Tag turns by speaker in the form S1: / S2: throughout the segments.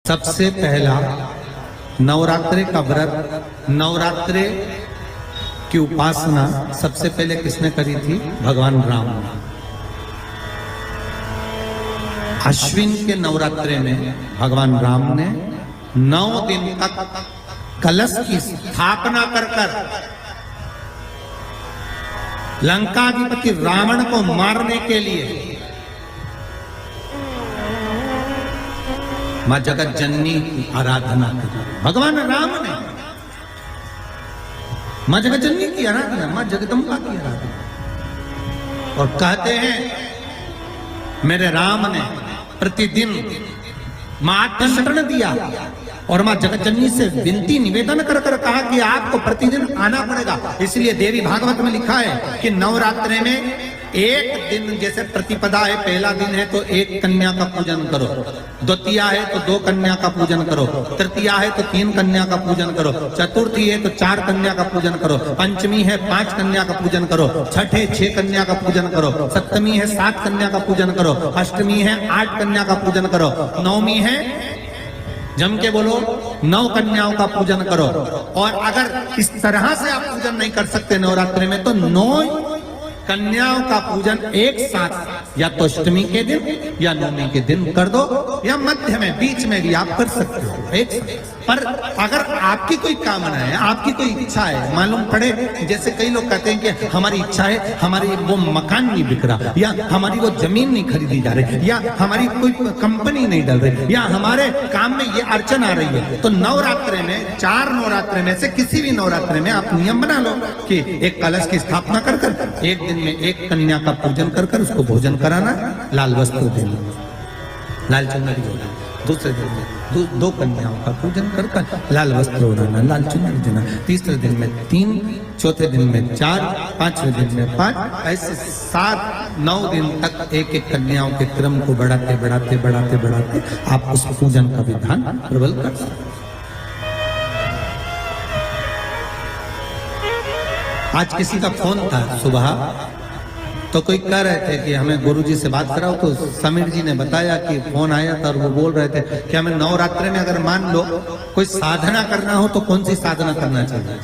S1: सबसे पहला नवरात्रे का व्रत, नवरात्रे की उपासना सबसे पहले किसने करी थी? भगवान राम ने। अश्विन के नवरात्रे में भगवान राम ने 9 दिन तक कलश की स्थापना कर लंकाधिपति रावण को मारने के लिए मां जगत जननी की आराधना की। भगवान राम ने मां जगत जननी की आराधना, मां जगदम्बा की आराधना। और कहते हैं मेरे राम ने प्रतिदिन मां का शरण दिया और मां जगत जननी से विनती निवेदन कर कहा कि आपको प्रतिदिन आना पड़ेगा। इसलिए देवी भागवत में लिखा है कि नवरात्रे में एक दिन, जैसे प्रतिपदा है, पहला दिन है तो एक कन्या का पूजन करो, द्वितीया है तो 2 कन्या का पूजन करो, तृतीया है तो 3 कन्या का पूजन करो, चतुर्थी है तो 4 कन्या का पूजन करो, पंचमी है 5 कन्या का पूजन करो, छठ है 6 कन्या का पूजन करो, सप्तमी है 7 कन्या का पूजन करो, अष्टमी है 8 कन्या का पूजन करो, नवमी है, जम के बोलो, 9 कन्याओं का पूजन करो। और अगर इस तरह से आप पूजन नहीं कर सकते नवरात्रि में तो 9 कन्याओं का पूजन एक साथ या तो अष्टमी के दिन या नवमी के दिन कर दो, या मध्य में, बीच में भी आप कर सकते हो एक साथ। पर अगर आपकी कोई कामना है, आपकी कोई इच्छा है, मालूम पड़े, जैसे कई लोग कहते हैं कि हमारी इच्छा है, हमारी वो मकान नहीं बिक रहा, या हमारी वो जमीन नहीं खरीदी जा रही, या हमारी कोई कंपनी नहीं डल रही, या हमारे काम में ये अड़चन आ रही है, तो नवरात्रे में, 4 नवरात्रे में से किसी भी नवरात्रे में आप नियम बना लो कि एक कलश की स्थापना कर एक दिन में एक कन्या का पूजन कर उसको भोजन कराना, लाल वस्त्र देना, लाल चुनरी देना, दूसरे दिन में 2 कन्याओं का पूजन कर लाल वस्त्र ओढ़ाना, लाल चुनरी देना, तीसरे दिन में 3, चौथे दिन में 4, 5वें दिन में 5, ऐसे 7-9 दिन तक एक कन्याओं के क्रम को बढ़ाते आप उस पूजन का विधान प्रबल कर सकते। आज किसी का फोन था सुबह, तो कोई कह रहे थे कि हमें गुरुजी से बात कराओ, तो समीर जी ने बताया कि फोन आया था और वो बोल रहे थे कि हमें नवरात्रि में अगर मान लो कोई साधना करना हो तो कौन सी साधना करना चाहिए,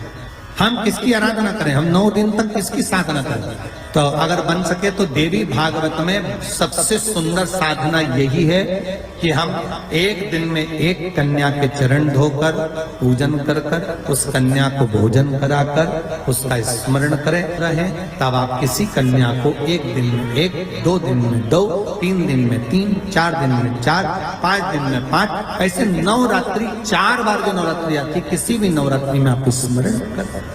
S1: हम किसकी आराधना करें, हम 9 दिन तक किसकी साधना करें। तो अगर बन सके तो देवी भागवत में सबसे सुंदर साधना यही है कि हम एक दिन में एक कन्या के चरण धोकर पूजन कर उस कन्या को भोजन कराकर उसका स्मरण करें रहे। तब आप किसी कन्या को एक दिन में 1, 2 दिन में 2, 3 दिन में 3, 4 दिन में 4, 5 दिन में 5, ऐसे नवरात्रि 4 बार जो नवरात्रि आती, किसी भी नवरात्रि में आप स्मरण कर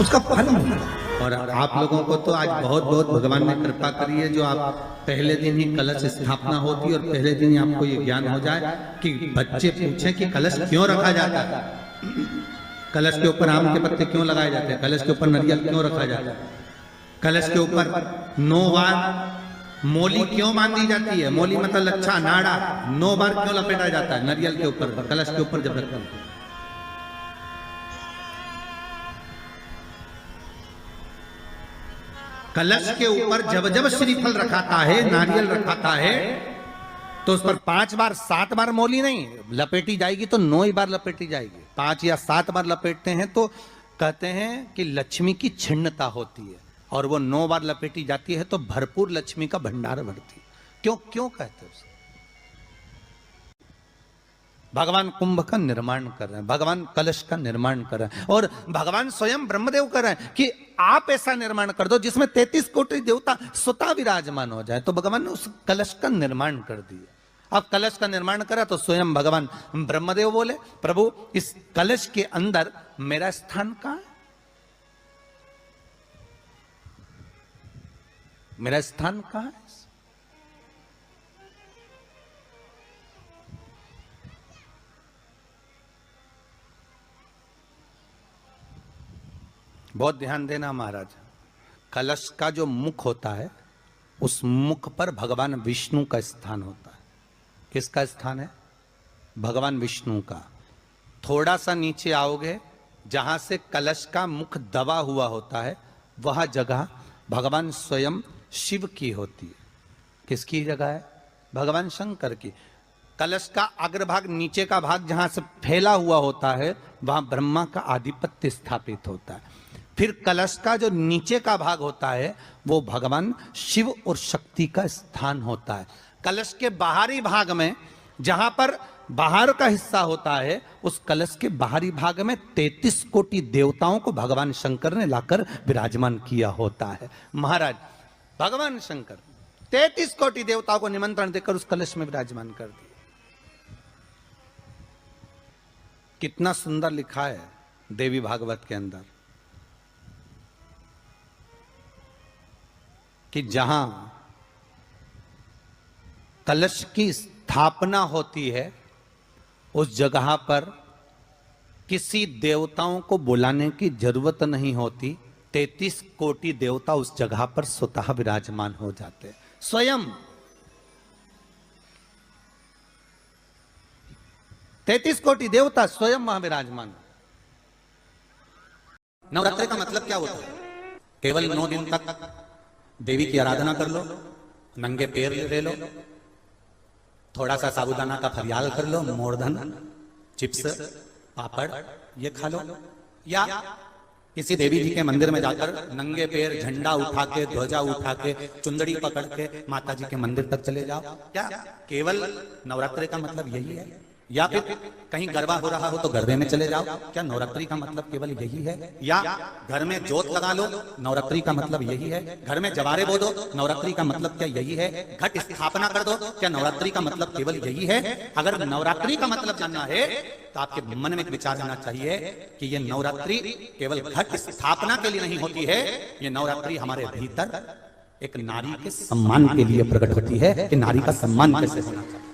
S1: उसका फल मिलेगा। और आप लोगों को तो आज बहुत भगवान ने कृपा करी है, जो आप पहले दिन ही कलश स्थापना होती और पहले दिन ही आपको ये ज्ञान हो जाए कि बच्चे पूछें कि कलश क्यों रखा जाता है, कलश के ऊपर आम के पत्ते क्यों लगाए जाते हैं, कलश के ऊपर नारियल क्यों रखा जाता है, कलश के ऊपर 9 बार मोली क्यों बांधी जाती है, मोली मतलब लच्छा नाड़ा 9 बार क्यों लपेटा जाता है नारियल के ऊपर, कलश के ऊपर जब रखते हैं। कलश के ऊपर जब श्रीफल रखाता है, नारियल रखाता है, तो उस पर 5 बार 7 बार मोली नहीं लपेटी जाएगी, तो 9 ही बार लपेटी जाएगी। 5 या 7 बार लपेटते हैं तो कहते हैं कि लक्ष्मी की छिन्नता होती है, और वो 9 बार लपेटी जाती है तो भरपूर लक्ष्मी का भंडार भरती है। क्यों कहते हैं? भगवान कुंभ का निर्माण कर रहे हैं, भगवान कलश का निर्माण कर रहे हैं, और भगवान स्वयं ब्रह्मदेव कर रहे हैं कि आप ऐसा निर्माण कर दो जिसमें 33 कोटि देवता स्वतः विराजमान हो जाए। तो भगवान ने उस कलश का निर्माण कर दिया। अब कलश का निर्माण करा तो स्वयं भगवान ब्रह्मदेव बोले, प्रभु इस कलश के अंदर मेरा स्थान कहां है, मेरा स्थान कहां है? बहुत ध्यान देना महाराज, कलश का जो मुख होता है उस मुख पर भगवान विष्णु का स्थान होता है। किसका स्थान है? भगवान विष्णु का। थोड़ा सा नीचे आओगे, जहां से कलश का मुख दबा हुआ होता है, वह जगह भगवान स्वयं शिव की होती है। किसकी जगह है? भगवान शंकर की। कलश का अग्रभाग, नीचे का भाग जहां से फैला हुआ होता है वहां ब्रह्मा का आधिपत्य स्थापित होता है। फिर कलश का जो नीचे का भाग होता है वो भगवान शिव और शक्ति का स्थान होता है। कलश के बाहरी भाग में, जहां पर बाहर का हिस्सा होता है, उस कलश के बाहरी भाग में 33 कोटि देवताओं को भगवान शंकर ने लाकर विराजमान किया होता है। महाराज भगवान शंकर 33 कोटि देवताओं को निमंत्रण देकर उस कलश में विराजमान कर दिया। कितना सुंदर लिखा है देवी भागवत के अंदर कि जहां कलश की स्थापना होती है उस जगह पर किसी देवताओं को बुलाने की जरूरत नहीं होती। 33 कोटि देवता उस जगह पर स्वतः विराजमान हो जाते हैं। स्वयं 33 कोटि देवता स्वयं वहां विराजमान। नवरात्रि का मतलब क्या होता है? केवल 9 दिन तक देवी की आराधना कर लो, नंगे पैर ले लो, थोड़ा सा साबूदाना का फरियाल कर लो, मोरधन, चिप्स, पापड़ ये खा लो, या किसी देवी जी के मंदिर में जाकर नंगे पैर झंडा उठा के, ध्वजा उठा के, चुंदड़ी पकड़ के माता जी के मंदिर तक चले जाओ। क्या केवल नवरात्रि का मतलब यही है? या फिर कहीं गरबा हो रहा हो तो गरबे में चले जाओ? क्या नवरात्रि का मतलब केवल यही है? या घर में जोत लगा लो, नवरात्रि का मतलब यही है? घर में जवारे बो दो, नवरात्रि का मतलब क्या यही है? घट स्थापना कर दो, क्या नवरात्रि का मतलब केवल यही है? अगर नवरात्रि का मतलब जानना है तो आपके मन में एक विचार आना चाहिए कि ये नवरात्रि केवल घट स्थापना के लिए नहीं होती है, ये नवरात्रि हमारे भीतर एक नारी के सम्मान के लिए प्रकट होती है कि नारी का सम्मान कैसे होना चाहिए।